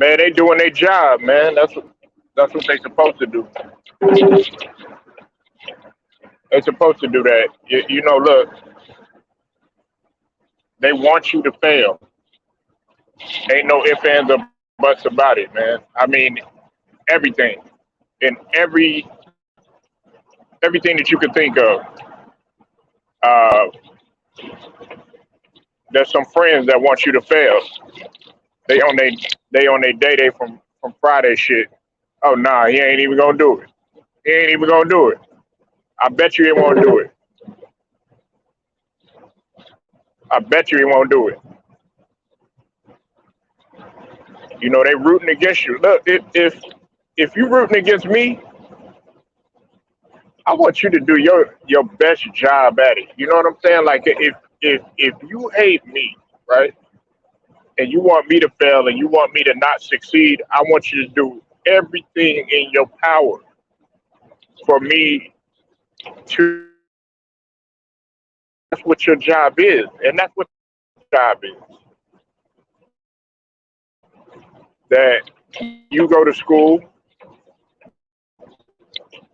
Man, they doing their job, man. That's what they supposed to do. They supposed to do that. Look, they want you to fail. Ain't no ifs, ands, or buts about it, man. I mean, everything and everything that you could think of. Uh, there's some friends that want you to fail. They on they day from Friday shit. Oh nah, he ain't even gonna do it. He ain't even gonna do it. I bet you he won't do it. I bet you he won't do it. They rooting against you. Look, if you rooting against me, I want you to do your best job at it. You know what I'm saying? Like if you hate me, right, and you want me to fail and you want me to not succeed, I want you to do everything in your power for me to. That's what your job is, and that's what your job is. That you go to school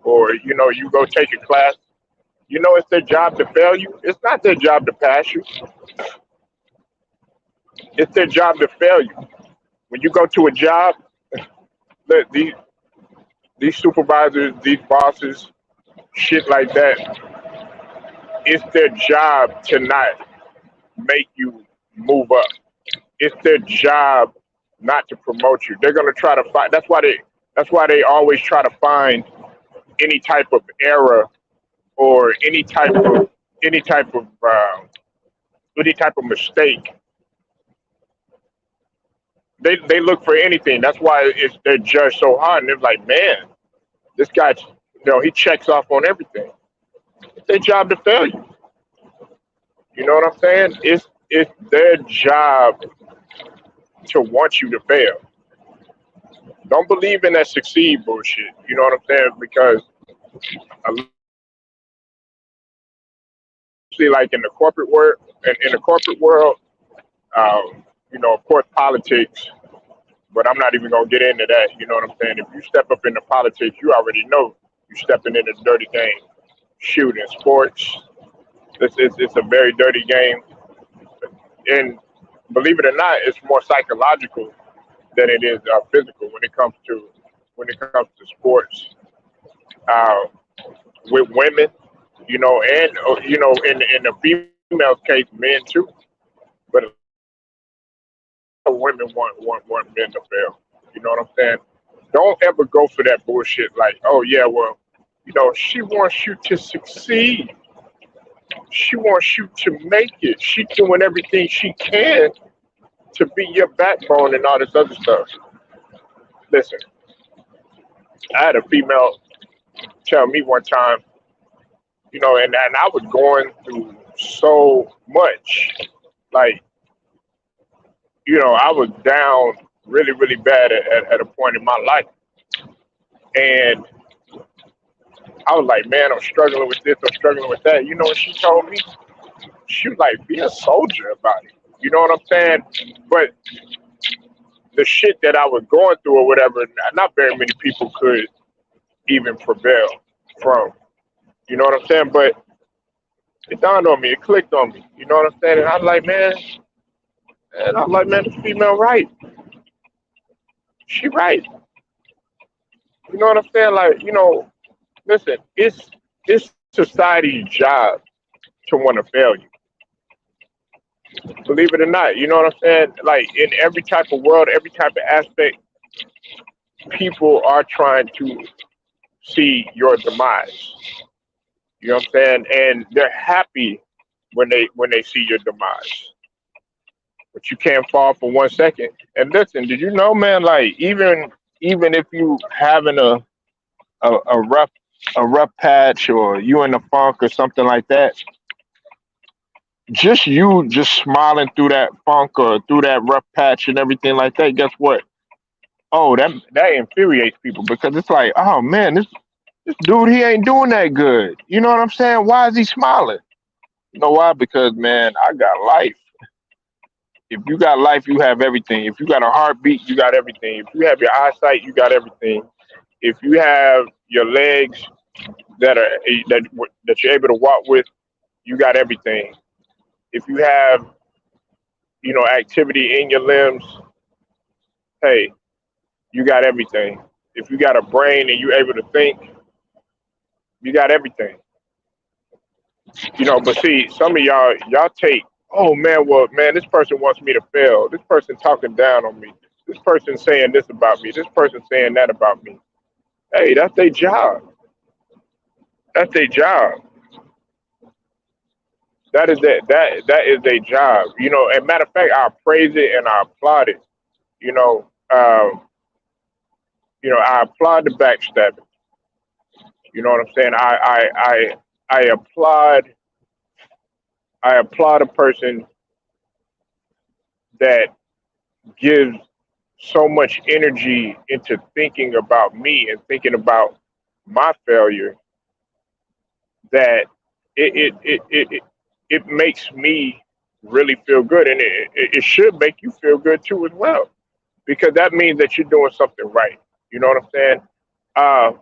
or you go take a class. It's their job to fail you. It's not their job to pass you. It's their job to fail you. When you go to a job, look, these supervisors, these bosses, shit like that, it's their job to not make you move up. It's their job not to promote you. They're gonna try to find. That's why they always try to find any type of error or any type of mistake. They look for anything. That's why they're judged so hard. And they're like, man, this guy, he checks off on everything. It's their job to fail you. You know what I'm saying? It's their job to want you to fail. Don't believe in that succeed bullshit. You know what I'm saying? Because especially like in the corporate world, and in the corporate world, of course, politics. But I'm not even gonna get into that. You know what I'm saying? If you step up into politics, you already know you're stepping into the dirty game. Shoot, in sports, it's a very dirty game, and believe it or not, it's more psychological than it is physical when it comes to sports. Uh, with women, and in the female's case, men too. But women want men to fail. You know what I'm saying? Don't ever go for that bullshit. Like, oh yeah, well, she wants you to succeed. She wants you to make it. She's doing everything she can to be your backbone and all this other stuff. Listen, I had a female tell me one time, and I was going through so much. Like, I was down really, really bad at a point in my life. And I was like, man, I'm struggling with this, I'm struggling with that. You know what she told me? She was like, be a soldier about it. You know what I'm saying? But the shit that I was going through or whatever, not very many people could even prevail from. You know what I'm saying? But it dawned on me, it clicked on me. You know what I'm saying? And I was like, man, the female right. She right. You know what I'm saying? Like, listen, it's society's job to want to fail you. Believe it or not, you know what I'm saying? Like in every type of world, every type of aspect, people are trying to see your demise. You know what I'm saying? And they're happy when they see your demise. But you can't fall for 1 second. And listen, did you know, man? Like even if you having a rough patch or you in the funk or something like that, just you just smiling through that funk or through that rough patch and everything like that. Guess what? Oh, that infuriates people because it's like, oh man, this dude he ain't doing that good. You know what I'm saying? Why is he smiling? You know why? Because man, I got life. If you got life, you have everything. If you got a heartbeat, you got everything. If you have your eyesight, you got everything. If you have your legs that are that you're able to walk with, you got everything. If you have, activity in your limbs, hey, you got everything. If you got a brain and you're able to think, you got everything. But see, some of y'all take, oh man, well, man, this person wants me to fail. This person talking down on me. This person saying this about me. This person saying that about me. Hey, that's their job. That's their job. That is their job. And matter of fact, I praise it and I applaud it. You know, um, I applaud the backstabbing. You know what I'm saying? I applaud a person that gives so much energy into thinking about me and thinking about my failure that it makes me really feel good, and it should make you feel good too as well, because that means that you're doing something right. You know what I'm saying? Uh,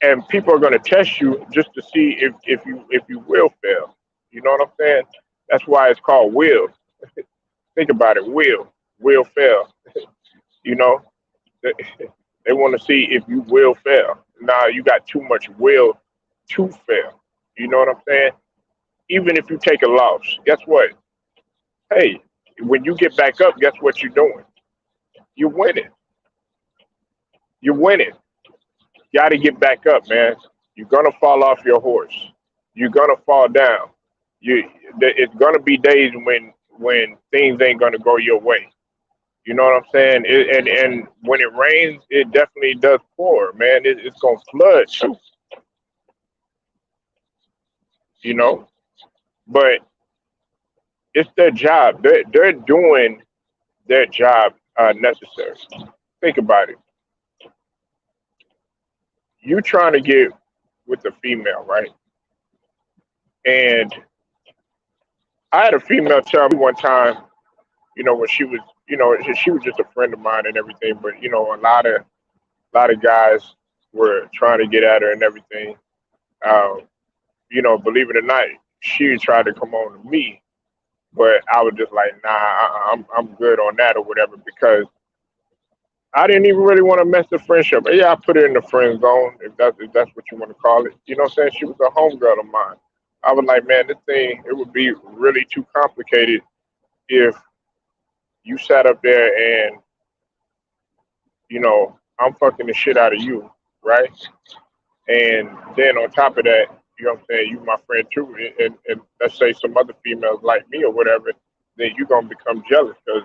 and people are going to test you just to see if you will fail. You know what I'm saying? That's why it's called will. Think about it, will fail. You know, they, they want to see if you will fail. Now you got too much will to fail. You know what I'm saying? Even if you take a loss, guess what? Hey, when you get back up, guess what you're doing? You're winning. You're winning. Got to get back up, man. You're gonna fall off your horse. You're gonna fall down. You, it's gonna be days when things ain't gonna go your way. You know what I'm saying? And when it rains, it definitely does pour, man. It's gonna flood too. You know, but it's their job. They're doing their job necessary. Think about it. You trying to get with a female, right? And I had a female tell me one time, when she was, she was just a friend of mine and everything, but a lot of guys were trying to get at her and everything. Um, believe it or not, she tried to come on to me, but I was just like, nah, I'm good on that or whatever, because I didn't even really want to mess the friendship. Yeah, I put her in the friend zone, if that's what you want to call it. You know what I'm saying? She was a homegirl of mine. I was like, man, this thing, it would be really too complicated if you sat up there and, I'm fucking the shit out of you, right? And then on top of that, you know what I'm saying, you my friend too, and let's say some other females like me or whatever, then you're gonna become jealous, because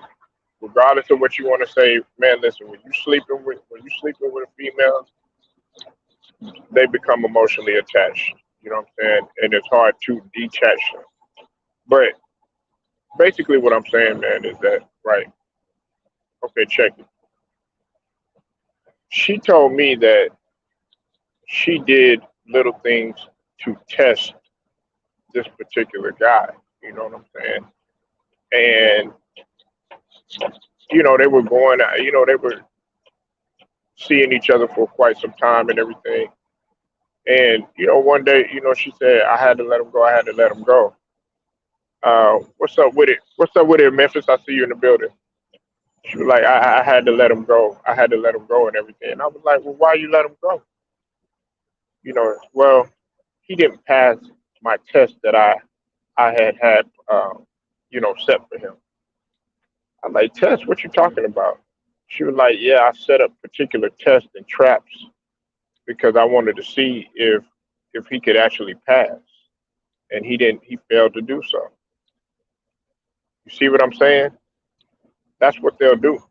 regardless of what you want to say, man, listen, when you sleeping with a female, they become emotionally attached. You know what I'm saying? And it's hard to detach them. But basically, what I'm saying, man, is that right? Okay, check it. She told me that she did little things to test this particular guy. You know what I'm saying? And they were going, they were seeing each other for quite some time and everything. And one day, she said, I had to let him go. I had to let him go. What's up with it? What's up with it, Memphis? I see you in the building. She was like, I had to let him go. I had to let him go and everything. And I was like, well, why you let him go? Well, he didn't pass my test that I had set for him. I'm like, test? What you talking about? She was like, yeah, I set up particular tests and traps because I wanted to see if he could actually pass, and he didn't. He failed to do so. You see what I'm saying? That's what they'll do.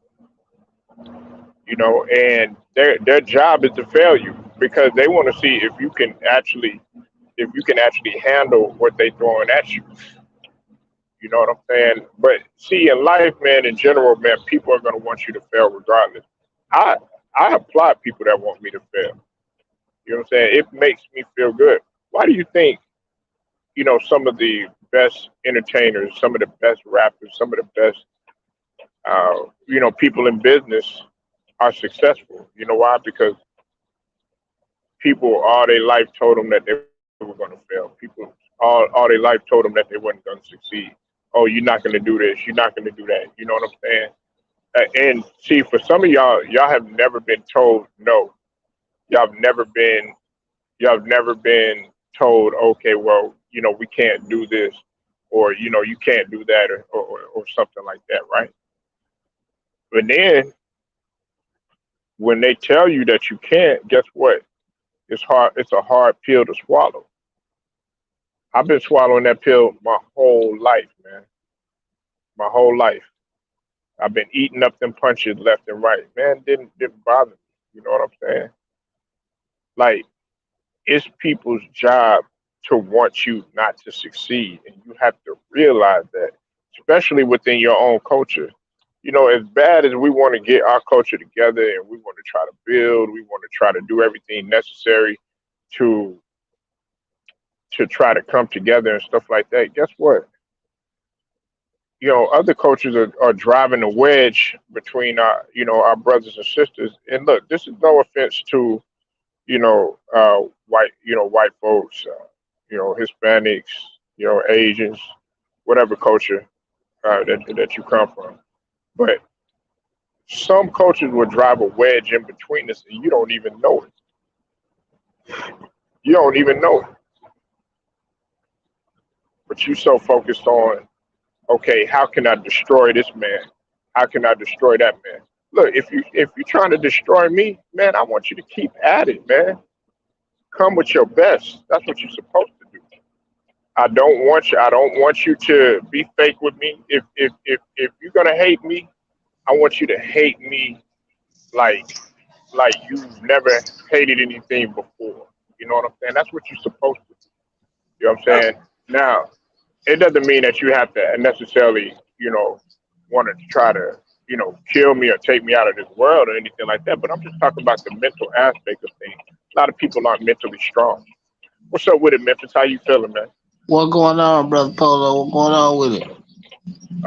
And their job is to fail you, because they want to see if you can actually handle what they throwing at you. You know what I'm saying? But see, in life, man, in general, man, people are gonna want you to fail regardless. I I applaud people that want me to fail. You know what I'm saying? It makes me feel good. Why do you think, some of the best entertainers, some of the best rappers, some of the best People in business are successful. You know why? Because people all their life told them that they were going to fail. People all their life told them that they weren't going to succeed. Oh, you're not going to do this. You're not going to do that. You know what I'm saying? And see, for some of y'all have never been told no. Y'all have never been y'all have never been told, okay, well, we can't do this, or you can't do that, or something like that, right? But then when they tell you that you can't, guess what? It's hard. It's a hard pill to swallow. I've been swallowing that pill my whole life, man. My whole life. I've been eating up them punches left and right. Man, didn't bother me. You know what I'm saying? Like, it's people's job to want you not to succeed, and you have to realize that, especially within your own culture. As bad as we want to get our culture together and we want to try to build, we want to try to do everything necessary to try to come together and stuff like that. Guess what? Other cultures are driving a wedge between our brothers and sisters. And look, this is no offense to white folks, Hispanics, Asians, whatever culture that you come from. But some cultures will drive a wedge in between us, and you don't even know it. You don't even know it, but you so focused on, okay, how can I destroy this man? How can I destroy that man? Look, if you're trying to destroy me, man, I want you to keep at it, man. Come with your best. That's what you're supposed to do. I don't want you to be fake with me. If you're gonna hate me, I want you to hate me like you've never hated anything before. You know what I'm saying? That's what you're supposed to do. You know what I'm saying? Now, it doesn't mean that you have to necessarily, want to try to, kill me or take me out of this world or anything like that. But I'm just talking about the mental aspect of things. A lot of people aren't mentally strong. What's up with it, Memphis? How you feeling, man? What going on, brother Polo? What going on with it?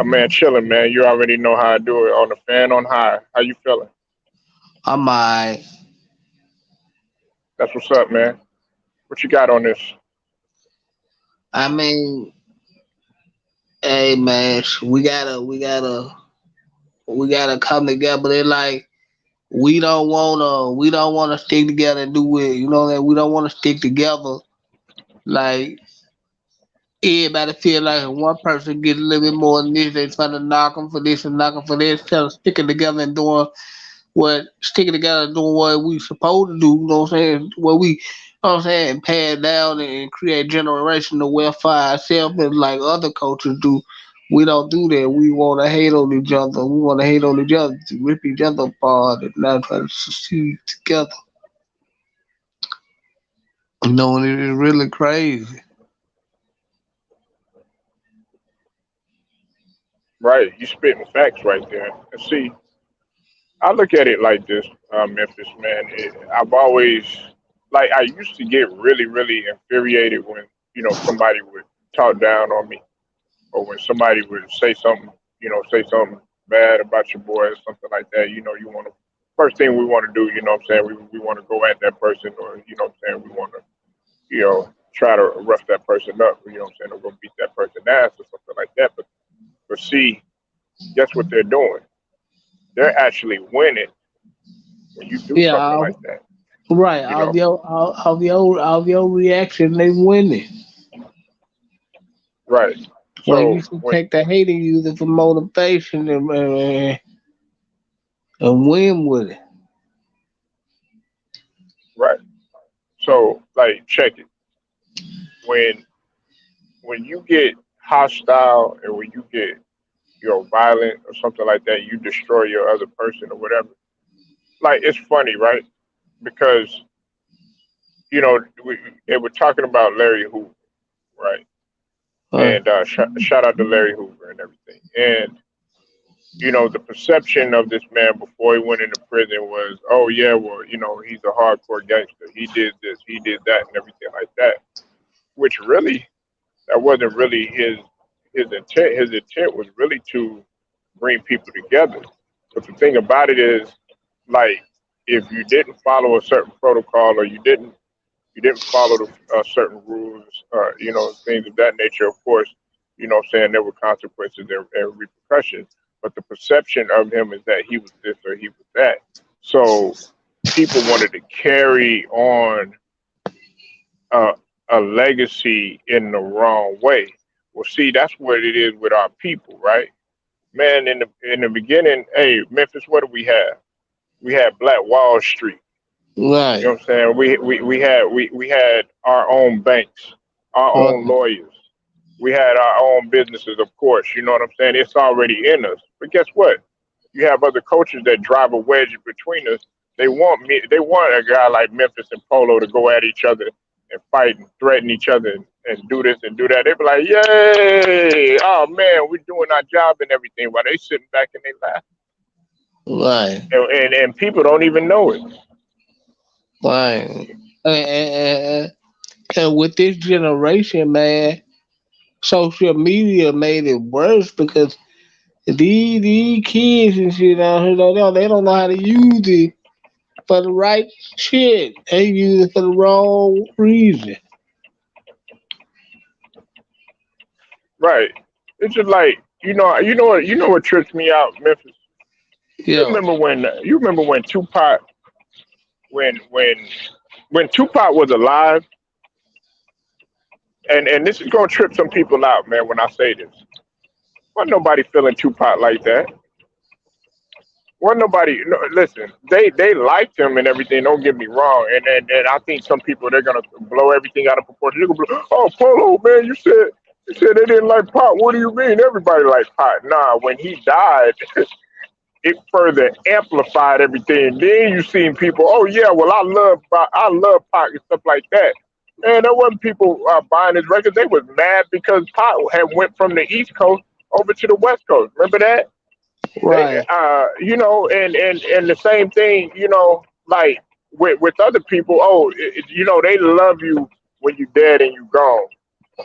Man, chilling, man. You already know how I do it on the fan on high. How you feeling? I'm alright. That's what's up, man. What you got on this? I mean, hey man, we gotta come together. They like we don't wanna stick together and do it. You know that we don't wanna stick together. Like everybody feel like if one person gets a little bit more than this, they trying to knock them for this and knock them for this. Instead of sticking together and doing what sticking together and doing what we supposed to do. You know what I'm saying? What we, you know what I'm saying, pad down and create generational wealth for ourselves, and like other cultures do. We don't do that. We want to hate on each other. We want to hate on each other to rip each other apart and not try to succeed together. You know, and it is really crazy. Right, you spitting facts right there. And see, I look at it like this, Memphis, man. I've always, like, I used to get really, really infuriated when, somebody would talk down on me, or when somebody would say something bad about your boy or something like that. You want to, first thing we want to do, what I'm saying, we want to go at that person, or, what I'm saying, we want to, try to rough that person up, what I'm saying, or go beat that person ass or something like that. But see, guess what they're doing? They're actually winning when you do Yeah, something like that. right. You know, Of your reaction, they winning. right? When you So should when take the hate and use it for motivation and win with it. right, so like check it. When you get hostile and when you get violent or something like that, you destroy your other person or whatever. Like, it's funny, right? Because they were talking about Larry Hoover, right? Right. And shout out to Larry Hoover and everything. And the perception of this man before he went into prison was, oh yeah, well, he's a hardcore gangster. He did this, he did that, and everything like that. Which really, that wasn't really his intent. His intent was really to bring people together. But the thing about it is, like, if you didn't follow a certain protocol, or you didn't follow certain rules, things of that nature, of course, what I'm saying, there were consequences and repercussions. But the perception of him is that he was this or he was that. So people wanted to carry on a, a legacy in the wrong way. Well, see, that's what it is with our people, right? Man, in the beginning, hey, Memphis, what do we have? We had Black Wall Street. You know Right. what I'm saying? We had our own banks, our own Right. lawyers. We had our own businesses, of course. You know what I'm saying? It's already in us. But guess what? You have other coaches that drive a wedge between us. They want a guy like Memphis and Polo to go at each other and fight and threaten each other and do this and do that. They be like, "Yay! Oh man, we're doing our job and everything," while they sitting back and they laugh. Right. And people don't even know it. Right. And with this generation, man, social media made it worse because these kids and shit out here, they don't know how to use it for the right shit. They use it for the wrong reason. Right. It's just like you know what trips me out, Memphis. You Yeah. remember when you remember when Tupac when when when Tupac was alive, and this is gonna trip some people out, man. When I say this, wasn't nobody feeling Tupac like that. Wasn't nobody. No, listen, they liked him and everything. Don't get me wrong, and I think some people they're gonna blow everything out of proportion. They're gonna be, oh, Polo, man, you said they didn't like Pac. What do you mean? Everybody likes Pac. Nah, when he died, it further amplified everything. Then you seen people, oh yeah, well I love Pac and stuff like that. Man, there wasn't people buying his records. They was mad because Pac had went from the East Coast over to the West Coast. Remember that? They, Right. and the same thing, like with other people. Oh, they love you when you dead and you gone.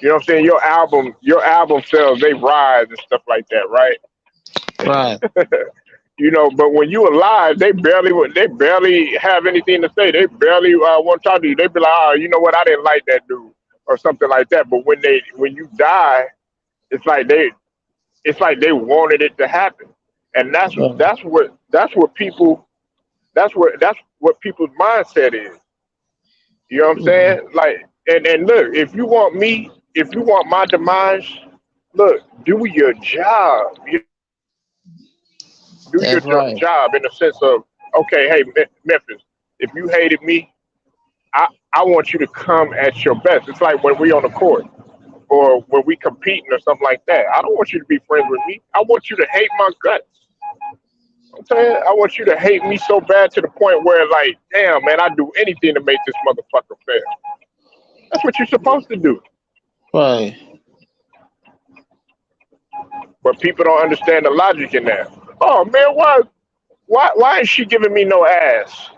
You know what I'm saying? Your album sales, they rise and stuff like that, right? Right. But when you alive, they barely have anything to say. They barely want to talk to you. They be like, oh, you know what? I didn't like that dude or something like that. But when you die, it's like they wanted it to happen, and that's Right. that's what that's what people that's what people's mindset is. You know what I'm saying? Like, and look, if you want my demise, look, do your job. You know what I'm saying? Do your job in the That's sense right. of, okay, hey, Memphis, if you hated me, I want you to come at your best. It's like when we on the court or when we competing or something like that. I don't want you to be friends with me. I want you to hate my guts. I'm saying I want you to hate me so bad to the point where, like, damn, man, I'd do anything to make this motherfucker fail. That's what you're supposed to do. Right. But people don't understand the logic in that. Oh man, why is she giving me no ass?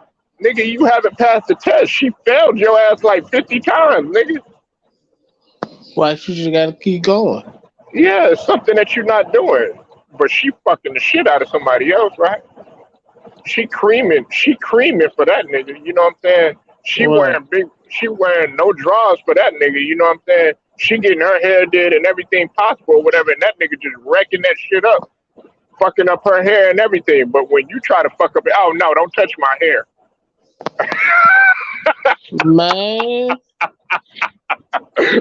Nigga, you haven't passed the test. She failed your ass like 50 times, nigga. Right. You just gotta keep going. Yeah, it's something that you're not doing. But she fucking the shit out of somebody else, right? She creaming for that nigga. You know what I'm saying? Right. She wearing no drawers for that nigga. You know what I'm saying? She getting her hair did and everything possible, or whatever, and that nigga just wrecking that shit up, fucking up her hair and everything. But when you try to fuck up, oh no, don't touch my hair. Man.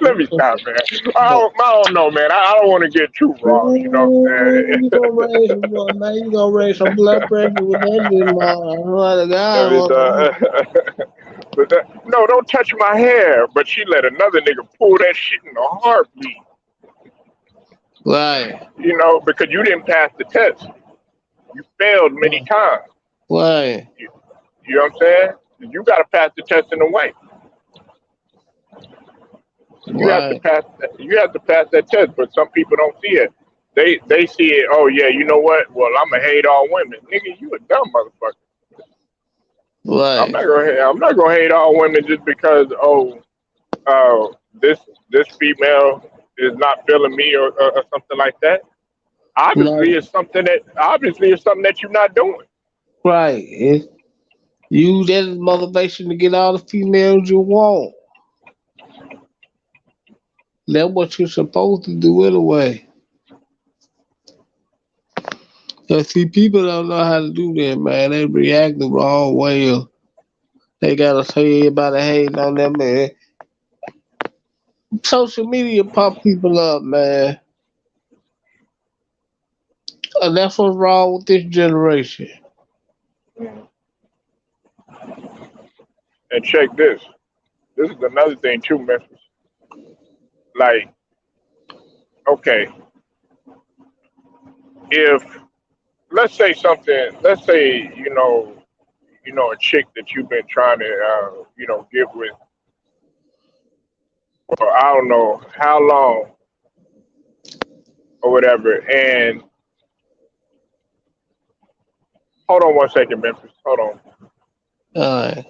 Let me stop, man. I don't know, man. I don't want to get too raw. You know what I'm You gonna raise some blood, man. You gonna raise some blood pressure with that shit, man. Swear to God, saying? But no, don't touch my hair. But she let another nigga pull that shit in a heartbeat. right, Because you didn't pass the test. You failed many times. right, You, you know what I'm saying? You got to pass the test in a way. You have to right, pass. You have to pass that test. But some people don't see it. They see it. Oh yeah, you know what? Well, I'm gonna hate all women, nigga. You a dumb motherfucker. I'm right, not gonna. I'm not gonna hate all women just because this female is not feeling me or something like that. Like, Obviously it's something that you're not doing. right. Use that as motivation to get all the females you want. That's what you're supposed to do anyway. But see, people don't know how to do that, man. They react the wrong way. Or they gotta say everybody hating on them, man. Social media pump people up, man. And that's what's wrong with this generation. And check this. This is another thing too, Memphis. Like, okay, if let's say a chick that you've been trying to get with for I don't know how long or whatever. And hold on one second, Memphis. Hold on. Alright.